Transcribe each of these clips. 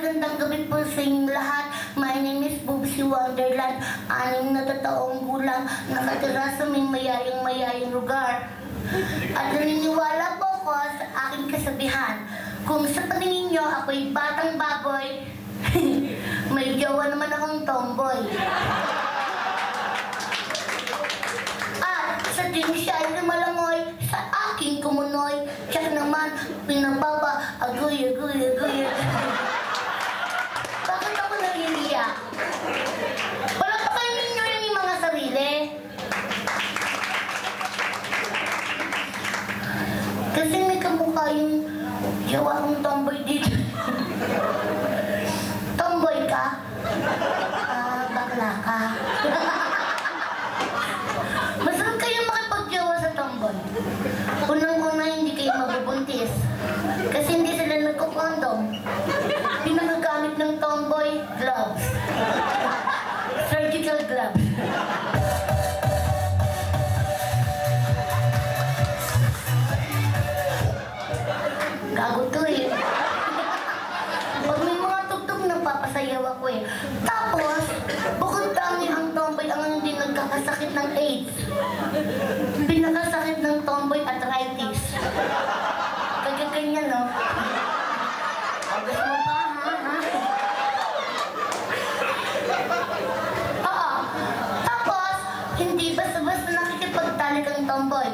magandang gabi po sa inyong lahat. My name is Boobsy Wonderland, 6 na taong gulang, nakatira sa may mayayang lugar. At naniniwala po ko sa aking kasabihan, kung sa paningin nyo ako'y batang baboy, may jowa naman akong tomboy. At sa din siya ay lumalangoy sa aking kumunoy, siya naman pinababa, agoy. Bakit ako nag-iiyak? Wala pa kayo ninyo yung mga sarili? Kasi may kamukha yung jowa kong tomboy dito. Tomboy ka? Bakla ka. Masarap kayo makipag-jowa sa tomboy. Unang-una hindi kayo mabubuntis. Kasi hindi sila nagkukondom. Pinagagamit ng tomboy, gloves. Surgical gloves. Gago to eh. Pag may mga tugtog, nagpapasayaw ako eh. Tapos, bukod tangi ang tomboy ang hindi nagkakasakit ng AIDS. Pinakasakit ng tomboy arthritis. Kaya ganyan, no? Gusto mo pa, ha? Oo. Tapos, hindi basta-basta nakikipagtalik ang tomboy.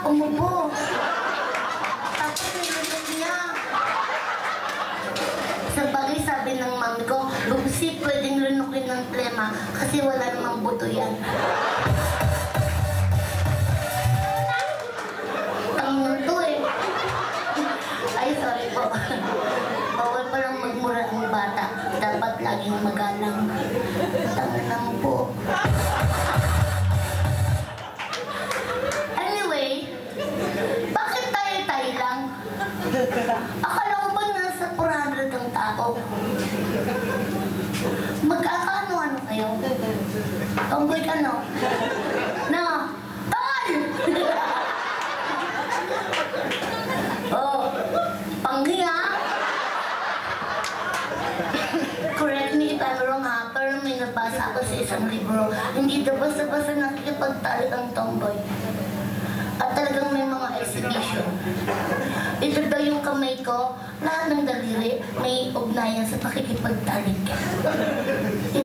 Umubo. Tapos nilunod niya. Sa bagay sabi ng mami ko, Boobsy, pwedeng lunukin ng plema kasi wala namang buto yan. Ang to eh. Ay, sorry po. Bawal palang magmura ang bata. Dapat laging magalang. Tama lang po. Bakit tayo lang? Akala ko ba nasa 400 ang tao? Magkakaano-ano kayo? Tomboy ka, no? No! Tol! Oh, panghiya? Correct me if I'm wrong ha, pero may nabasa ako sa isang libro. Hindi daw basta-basta nakikipagtalik ang tomboy. At talagang may mga exhibition. Ito daw yung kamay ko, lahat ng daliri may ugnayan sa pakikipagtalik.